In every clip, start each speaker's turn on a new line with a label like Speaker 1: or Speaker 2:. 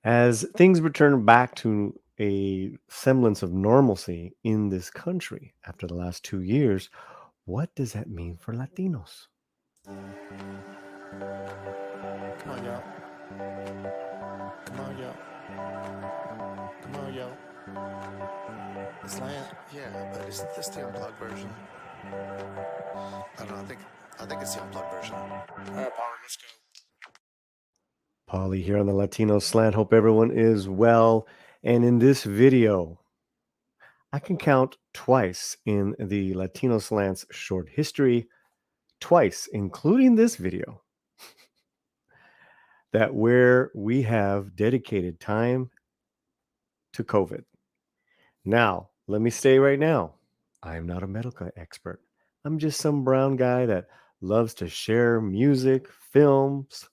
Speaker 1: As things return back to a semblance of normalcy in this country after the last 2 years, what does that mean for Latinos?
Speaker 2: Come on, yo. Come on, yo. Come on, yo. The slant.
Speaker 3: Yeah, but isn't this the unplugged version? I don't know. I think it's the unplugged version.
Speaker 2: All right, Paulie, let's go.
Speaker 1: Paulie here on the Latino Slant. Hope everyone is well. And in this video, I can count twice in the Latino Slant's short history, twice, including this video, that where we have dedicated time to COVID. Now, let me say right now, I'm not a medical expert. I'm just some brown guy that loves to share music, films,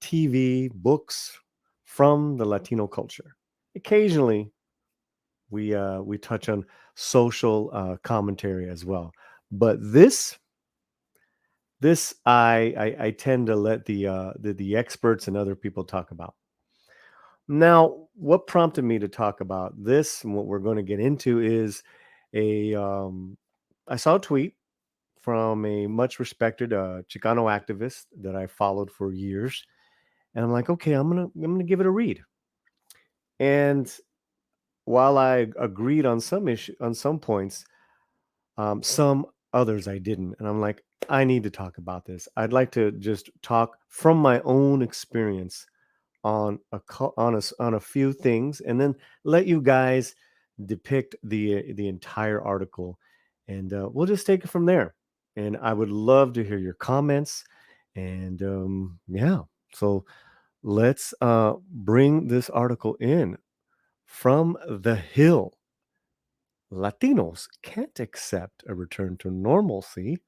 Speaker 1: TV, books from the Latino culture. Occasionally, we touch on social commentary as well, but this I tend to let the experts and other people talk about. Now, what prompted me to talk about this and what we're going to get into is a I saw a tweet from a much respected Chicano activist that I followed for years, and I'm like, okay, I'm gonna give it a read. And while I agreed on some points, some others I didn't, and I'm like, I need to talk about this. I'd like to just talk from my own experience on on a few things, and then let you guys depict the entire article, and we'll just take it from there. And I would love to hear your comments. And yeah, so let's bring this article in from the Hill. Latinos can't accept a return to normalcy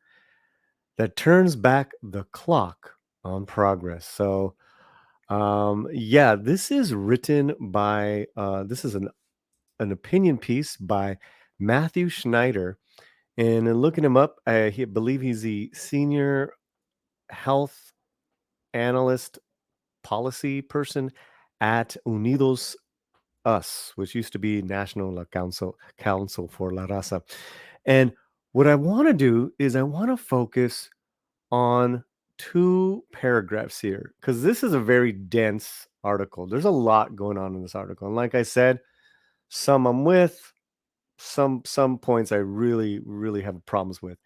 Speaker 1: that turns back the clock on progress. So yeah, this is written by this is an opinion piece by Matthew Schneider. And in looking him up, I believe he's the senior health analyst policy person at Unidos Us, which used to be National Council for La Raza. And what I want to do is I want to focus on two paragraphs here because this is a very dense article. There's a lot going on in this article. And like I said, some I'm with, some points I really have problems with.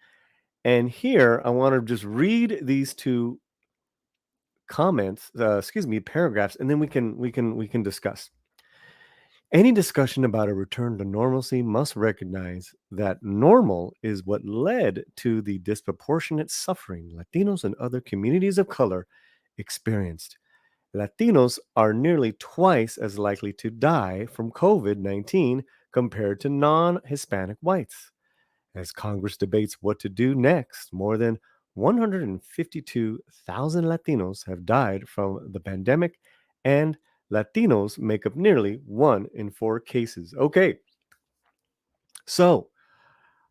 Speaker 1: And here I want to just read these two paragraphs, and then we can discuss. Any discussion about a return to normalcy must recognize that normal is what led to the disproportionate suffering Latinos and other communities of color experienced. Latinos are nearly twice as likely to die from COVID 19 compared to non Hispanic whites. As Congress debates what to do next, more than 152,000 Latinos have died from the pandemic, and Latinos make up nearly 1 in 4 cases. Okay, so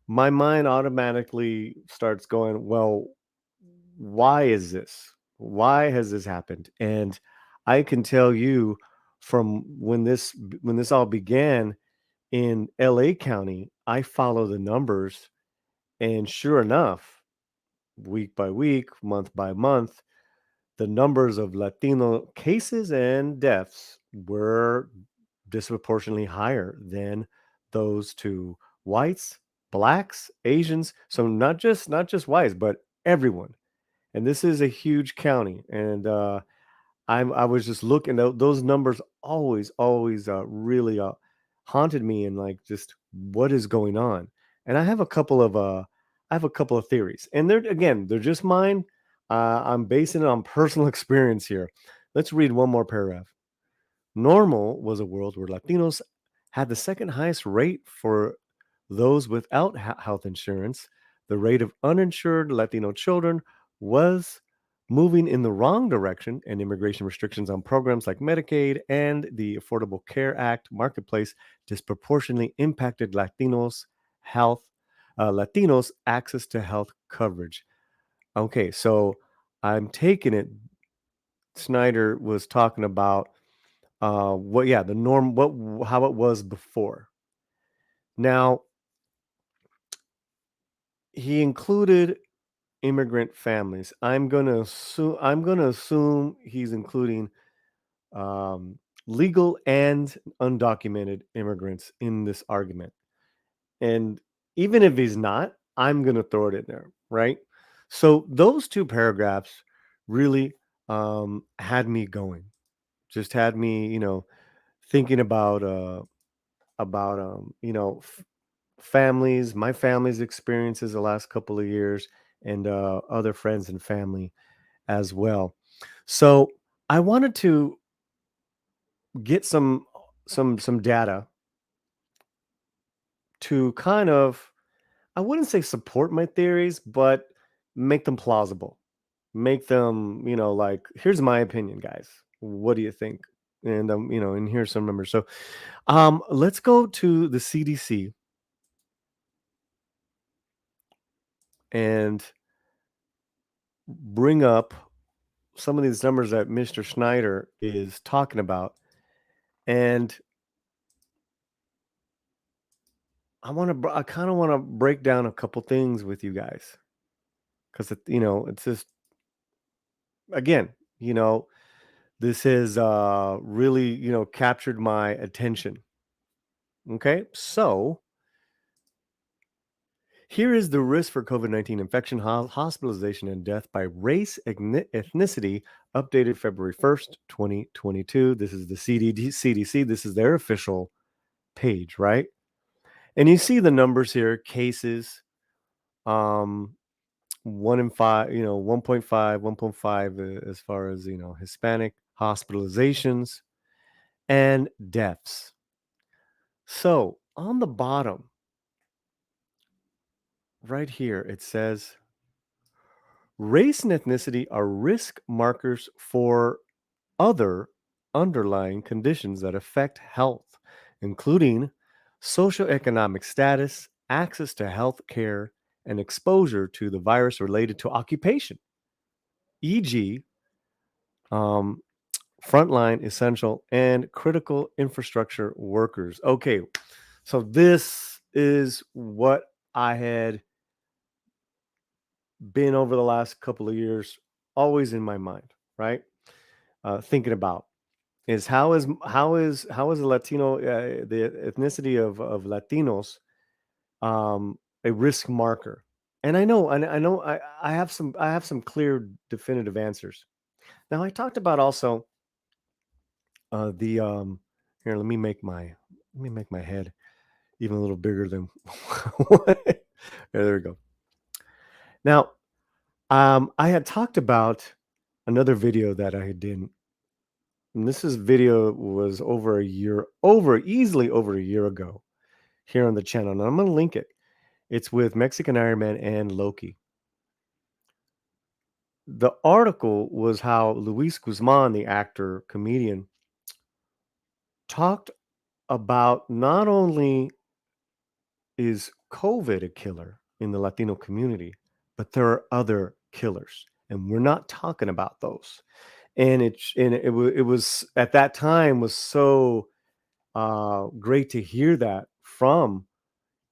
Speaker 1: my mind automatically starts going, well, why is this? Why has this happened? And I can tell you from when this all began in LA County, I follow the numbers, and sure enough, week by week, month by month, the numbers of Latino cases and deaths were disproportionately higher than those to whites, blacks, Asians. So not just whites, but everyone. And this is a huge county, and I was just looking. Those numbers always really haunted me, and like just what is going on. And I have a couple of theories, and they're just mine. I'm basing it on personal experience here. Let's read one more paragraph. Normal was a world where Latinos had the second highest rate for those without health insurance. The rate of uninsured Latino children was moving in the wrong direction, and immigration restrictions on programs like Medicaid and the Affordable Care Act marketplace disproportionately impacted Latinos' access to health coverage. Okay, so I'm taking it Snyder was talking about the norm, how it was before. Now, he included immigrant families. I'm gonna assume he's including um, legal and undocumented immigrants in this argument. And even if he's not, I'm gonna throw it in there, right? So those two paragraphs really had me going. Just had me, thinking about families, my family's experiences the last couple of years, and other friends and family as well. So I wanted to get some data to kind of, I wouldn't say support my theories, but make them plausible. Make them, like, here's my opinion, guys. What do you think? And and here's some numbers. So let's go to the CDC and bring up some of these numbers that Mr. Schneider is talking about. And I kind of want to break down a couple things with you guys because it's just, again, you know, this has really, captured my attention. Okay, so here is the risk for COVID-19 infection, hospitalization, and death by race, ethnicity, updated February 1st, 2022. This is the CDC. This is their official page, right? And you see the numbers here: cases, um, 1 in 5, 1.5, 1.5, as far as Hispanic hospitalizations and deaths. So on the bottom, right here, it says race and ethnicity are risk markers for other underlying conditions that affect health, including socioeconomic status, access to health care, and exposure to the virus related to occupation, e.g., um, frontline, essential, and critical infrastructure workers. Okay, so this is what I had been over the last couple of years, always in my mind, right? Thinking about is how is the Latino, the ethnicity of Latinos, a risk marker? And I have some clear definitive answers. Now I talked about also the here. Let me make my head even a little bigger than. Yeah, there we go. Now, I had talked about another video that I had done, and video was easily over a year ago here on the channel, and I'm going to link it. It's with Mexican Iron Man and Loki. The article was how Luis Guzman, the actor comedian, talked about not only is COVID a killer in the Latino community, but there are other killers, and we're not talking about those. And it was at that time was so great to hear that from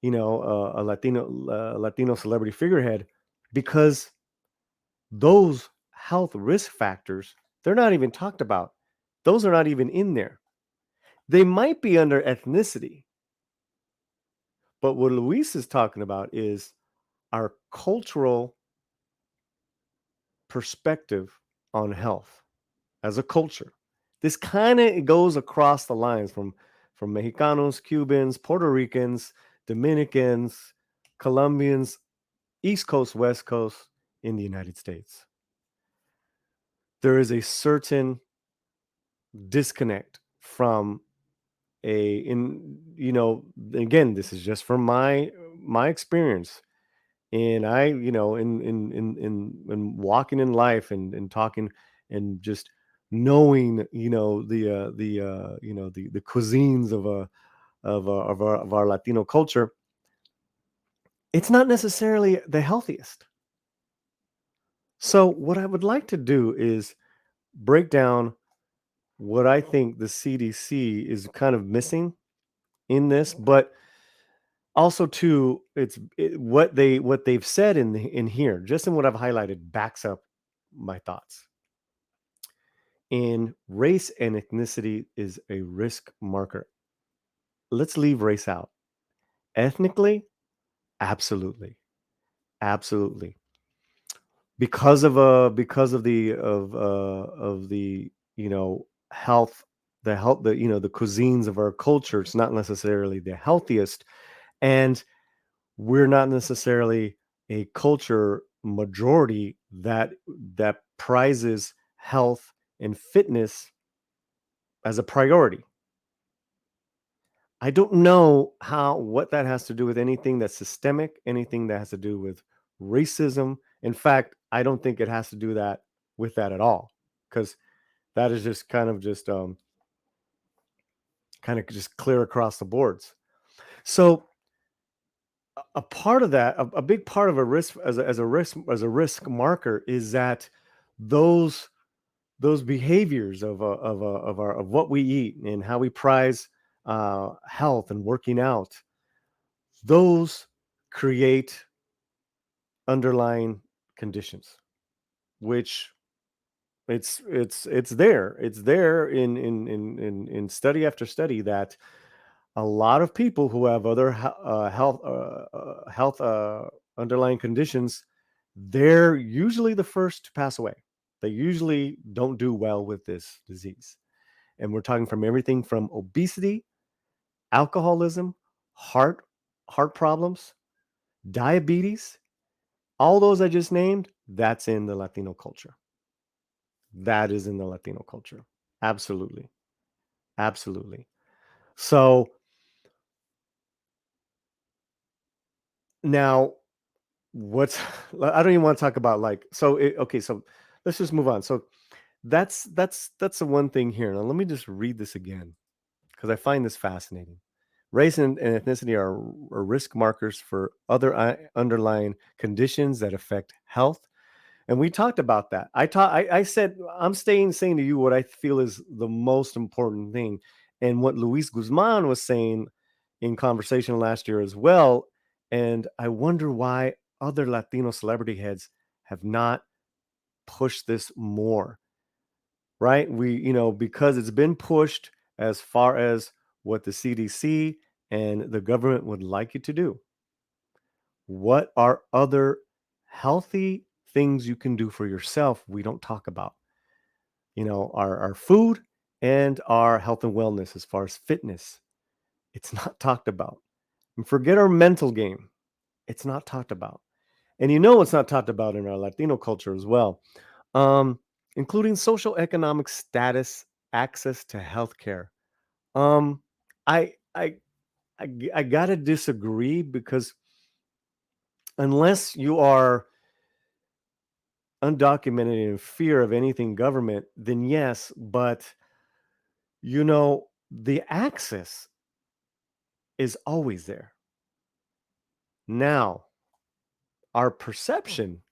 Speaker 1: a Latino celebrity figurehead, because those health risk factors, they're not even talked about. Those are not even in there. They might be under ethnicity, but what Luis is talking about is our cultural perspective on health as a culture. This kind of goes across the lines from Mexicanos, Cubans, Puerto Ricans, Dominicans, Colombians, East Coast, West Coast in the United States. There is a certain disconnect from again, this is just from my experience. And I, in walking in life and talking and just knowing, the cuisines of our Latino culture, it's not necessarily the healthiest. So what I would like to do is break down what I think the CDC is kind of missing in this, but also too, what they've said in here, just in what I've highlighted, backs up my thoughts. In race and ethnicity is a risk marker. Let's leave race out. Ethnically, absolutely, absolutely. Because of the health, the cuisines of our culture, it's not necessarily the healthiest, and we're not necessarily a culture majority that prizes health and fitness as a priority. I don't know what that has to do with anything that's systemic, anything that has to do with racism. In fact, I don't think it has to do that with that at all, because that is just kind of just clear across the boards. So a part of that, a big part of a risk as a risk marker is that those those behaviors of what we eat and how we prize health and working out, those create underlying conditions, which it's there in study after study that a lot of people who have other health underlying conditions, they're usually the first to pass away. They usually don't do well with this disease. And we're talking from everything from obesity, alcoholism, heart heart problems, diabetes, all those I just named, that's in the Latino culture. That is in the Latino culture. Absolutely. Absolutely. So now what's I don't even want to talk about okay, so let's just move on. So that's the one thing here. Now let me just read this again because I find this fascinating. Race and ethnicity are risk markers for other underlying conditions that affect health. And we talked about that. I said I'm staying saying to you what I feel is the most important thing. And what Luis Guzman was saying in conversation last year as well. And I wonder why other Latino celebrity heads have not pushed this more, right? Because it's been pushed as far as what the CDC and the government would like you to do. What are other healthy things you can do for yourself we don't talk about? Our food and our health and wellness as far as fitness. It's not talked about. And forget our mental game. It's not talked about. And it's not talked about in our Latino culture as well, um, including social economic status, access to healthcare. Um, I, I, I gotta disagree because unless you are undocumented in fear of anything government, then yes, but the access is always there. Now, our perception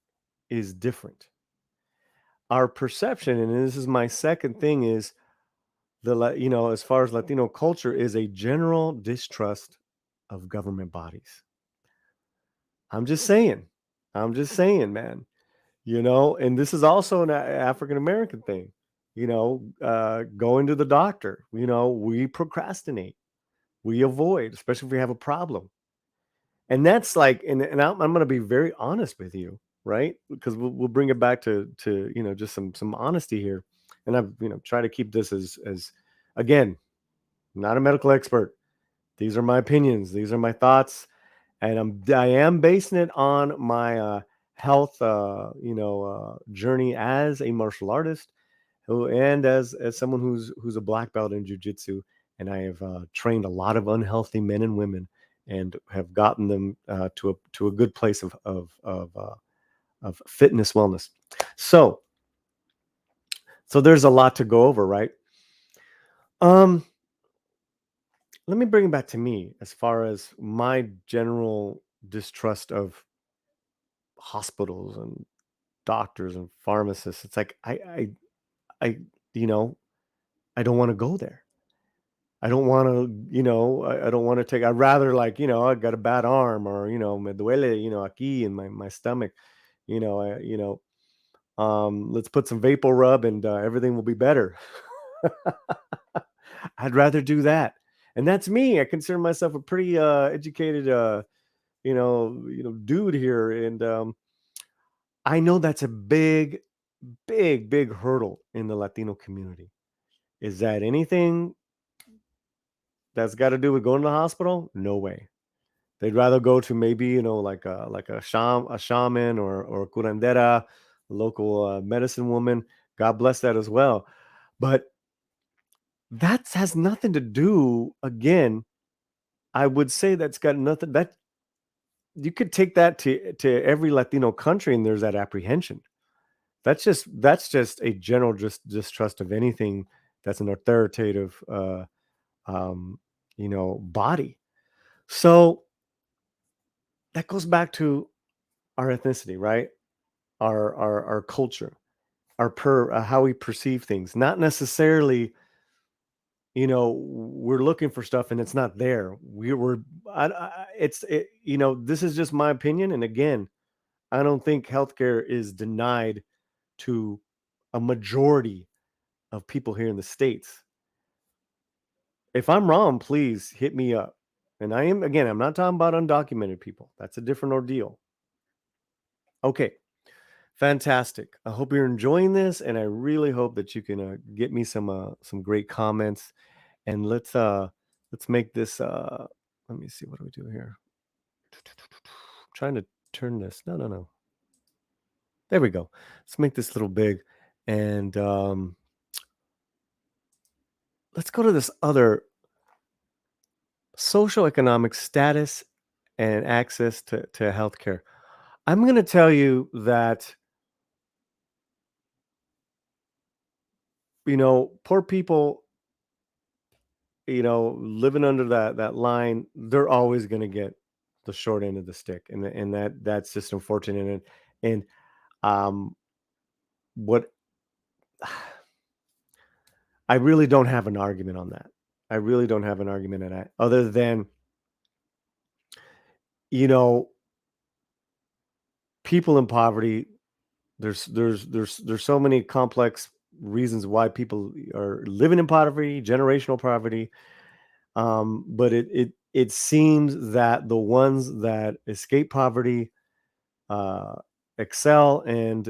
Speaker 1: is different. Our perception, and this is my second thing, is as far as Latino culture, is a general distrust of government bodies. I'm just saying. I'm just saying, man. And this is also an African American thing. Going to the doctor. We procrastinate. We avoid, especially if we have a problem. And that's like, and I'm going to be very honest with you, right? Because we'll bring it back to just some honesty here, and I've try to keep this as again, not a medical expert. These are my opinions. These are my thoughts, and I am basing it on my health, journey as a martial artist, and as someone who's a black belt in jujitsu, and I have trained a lot of unhealthy men and women, and have gotten them to a good place of fitness wellness. So there's a lot to go over, right? Um, Let me bring it back to me as far as my general distrust of hospitals and doctors and pharmacists. It's like I you know I don't want to go there. I don't want to, I don't want to take. I'd rather like, I got a bad arm, or me duele, aquí in my stomach. You know, I, you know, let's put some vapor rub and everything will be better. I'd rather do that. And that's me. I consider myself a pretty educated, dude here, and I know that's a big, big, big hurdle in the Latino community. Is that anything that's got to do with going to the hospital? No way. They'd rather go to maybe like a shaman or curandera, local medicine woman. God bless that as well. But that has nothing to do. Again, I would say that's got nothing. That you could take that to every Latino country, and there's that apprehension. That's just a general just distrust of anything that's an authoritative, um, body. So that goes back to our ethnicity, right? Our culture, how we perceive things. Not necessarily, we're looking for stuff and it's not there. This is just my opinion. And again, I don't think healthcare is denied to a majority of people here in the States. If I'm wrong, please hit me up. And I'm not talking about undocumented people. That's a different ordeal. Okay, fantastic. I hope you're enjoying this, and I really hope that you can get me some great comments. And let's make this. Let me see, what do we do here? Trying to turn this. No, no, no. There we go. Let's make this a little big, and let's go to this other socioeconomic status and access to healthcare. I'm going to tell you that, poor people, living under that line, they're always going to get the short end of the stick, and that's just unfortunate. And um, what I really don't have an argument on that. I really don't have an argument on that, other than you know, people in poverty. There's so many complex reasons why people are living in poverty, generational poverty. But it seems that the ones that escape poverty uh, excel, and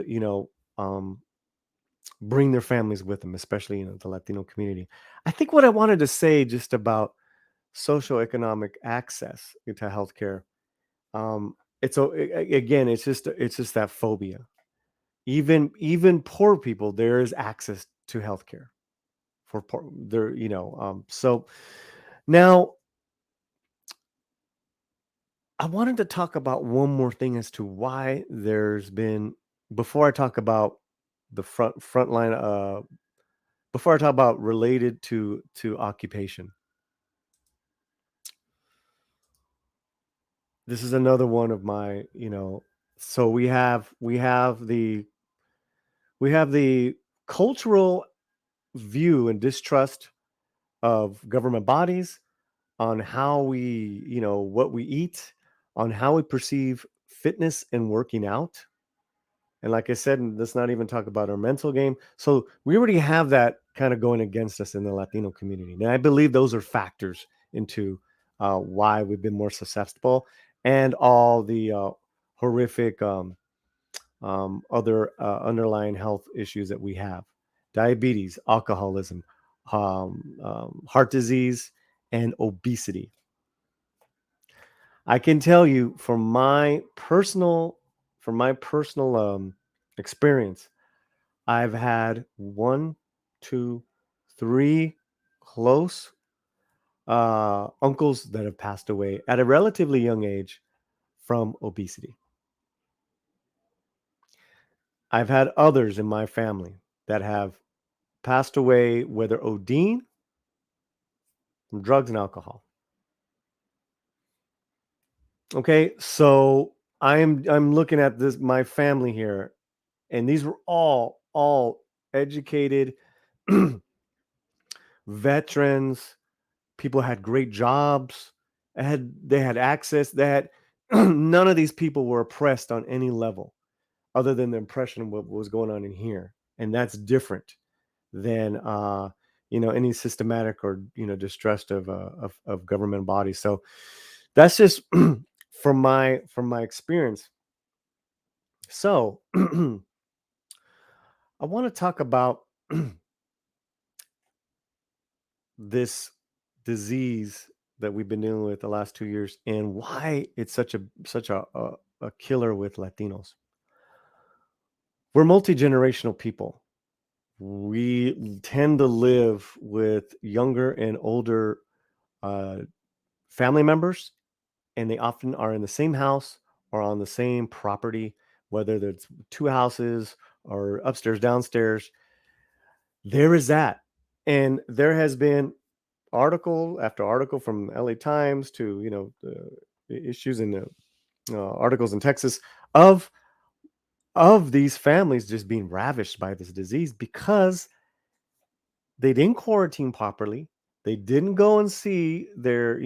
Speaker 1: bring their families with them, especially the Latino community. I think what I wanted to say just about socioeconomic access to healthcare. Again, it's just that phobia. Even poor people, there is access to healthcare for poor. There, so now I wanted to talk about one more thing as to why there's been, before I talk about the front line, before I talk about related to occupation. This is another one of my, so we have the cultural view and distrust of government bodies, on how we, what we eat, on how we perceive fitness and working out. And like I said, let's not even talk about our mental game. So we already have that kind of going against us in the Latino community. And I believe those are factors into why we've been more susceptible, and all the horrific other underlying health issues that we have: diabetes, alcoholism, heart disease, and obesity. I can tell you from my personal experience, I've had one, two, three close uncles that have passed away at a relatively young age from obesity. I've had others in my family that have passed away, whether ODing from drugs and alcohol. Okay, so I'm looking at this, my family here, and these were all educated, veterans, people had great jobs, they had access, they had none of these people were oppressed on any level other than the impression of what was going on in here. And that's different than any systematic or distrust of government bodies. So that's just from my experience. So I want to talk about this disease that we've been dealing with the last 2 years and why it's such a killer with Latinos. We're multi-generational people. We tend to live with younger and older uh, family members, and they often are in the same house or on the same property, whether it's two houses or upstairs, downstairs. There is that. And there has been article after article from LA Times to, the issues in the articles in Texas of these families just being ravished by this disease because they didn't quarantine properly. They didn't go and see their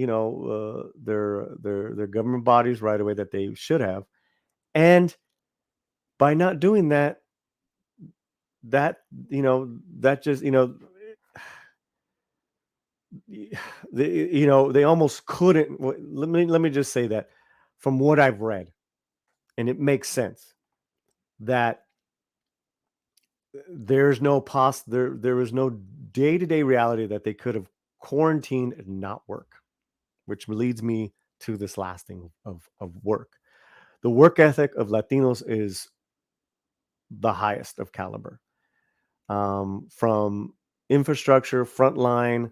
Speaker 1: government bodies right away that they should have, and by not doing that, that that just they almost couldn't. Let me just say that from what I've read, and it makes sense that there was no day-to-day reality that they could have quarantined and not work, which leads me to this last thing of work. The work ethic of Latinos is the highest of caliber, from infrastructure, frontline,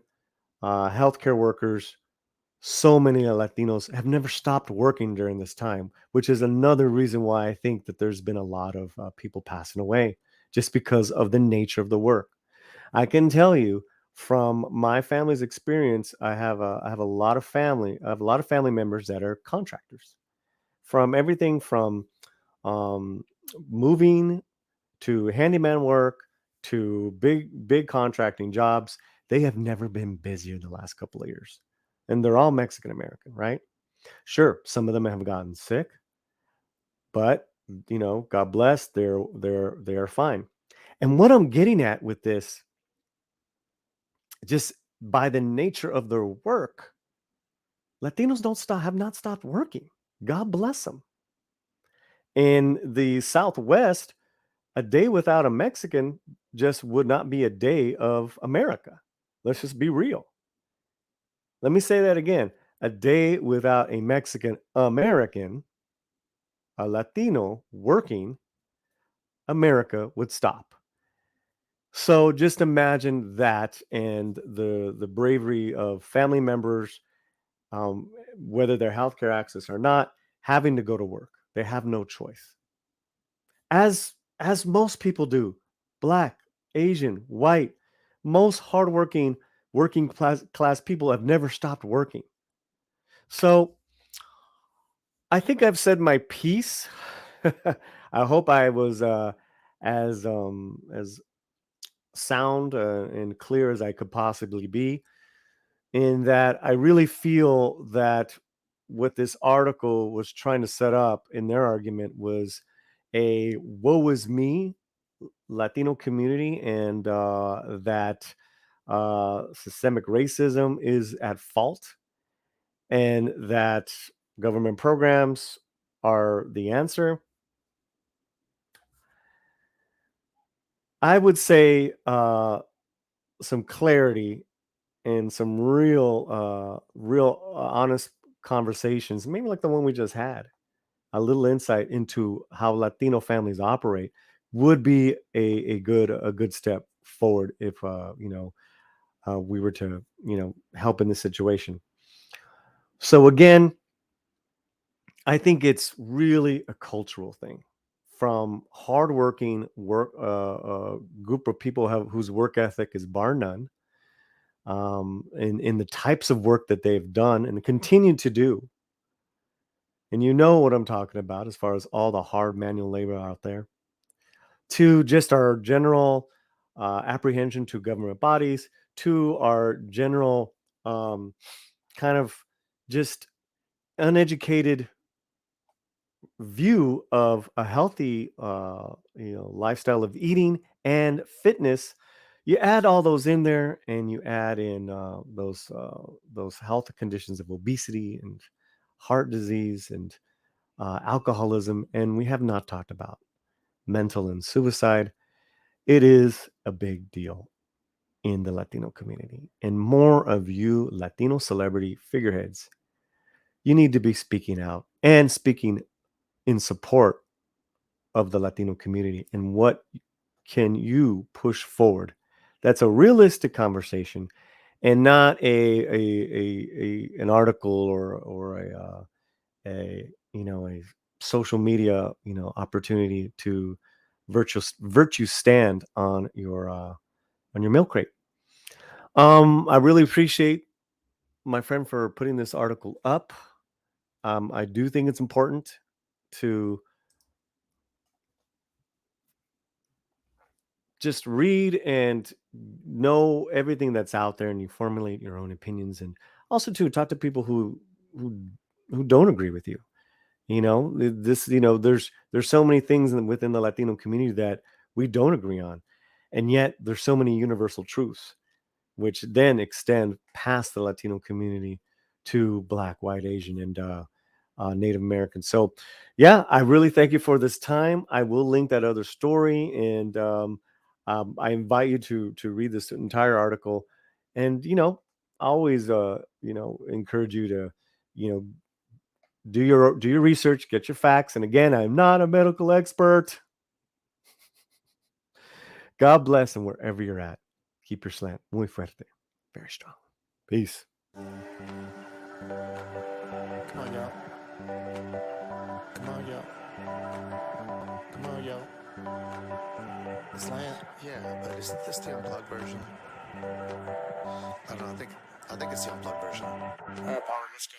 Speaker 1: healthcare workers. So many Latinos have never stopped working during this time, which is another reason why I think that there's been a lot of people passing away just because of the nature of the work. I can tell you from my family's experience, I have a lot of family members that are contractors, from everything from um, moving to handyman work to big contracting jobs. They have never been busier the last couple of years, and they're all Mexican American, right? Sure, some of them have gotten sick, but God bless, they are fine. And what I'm getting at with this, just by the nature of their work, Latinos don't stop have not stopped working. God bless them. In the Southwest, a day without a Mexican just would not be a day of America. Let's just be real. Let me say that again. A day without a Mexican American, a Latino working, America would stop. So just imagine that, and the bravery of family members, whether they're healthcare access or not, having to go to work. They have no choice. As most people do, black, Asian, white, most hardworking working class people have never stopped working. So I think I've said my piece. I hope I was as sound and clear as I could possibly be. In that, I really feel that what this article was trying to set up in their argument was a woe is me Latino community, and that systemic racism is at fault, and that government programs are the answer. I would say some clarity and some real honest conversations, maybe like the one we just had, a little insight into how Latino families operate would be a good step forward if we were to help in this situation. So again, I think it's really a cultural thing, from hardworking group of people whose work ethic is bar none, in the types of work that they've done and continue to do. And you know what I'm talking about as far as all the hard manual labor out there, to just our general apprehension to government bodies, to our general kind of just uneducated view of a healthy lifestyle of eating and fitness. You add all those in there, and you add in those health conditions of obesity and heart disease and alcoholism, and we have not talked about mental and suicide. It is a big deal in the Latino community, and more of you Latino celebrity figureheads, you need to be speaking out and speaking in support of the Latino community, and what can you push forward that's a realistic conversation, and not an article or a a social media opportunity to virtue stand on your milk crate. I really appreciate my friend for putting this article up. I do think it's important to just read and know everything that's out there, and you formulate your own opinions, and also to talk to people who who don't agree with you. This there's so many things within the Latino community that we don't agree on, and yet there's so many universal truths which then extend past the Latino community to Black, White, Asian, and Native American. So, yeah, I really thank you for this time. I will link that other story, and I invite you to read this entire article, and I always encourage you to you know do your research, get your facts. And again, I'm not a medical expert. God bless, and wherever you're at, keep your slant muy fuerte, very strong. Peace.
Speaker 2: Come on, y'all. Come on, y'all. Come on, y'all. The slant.
Speaker 3: Yeah, but isn't this the unplugged version? I don't know. I think it's the unplugged version.
Speaker 2: All right, Paulie, let's go.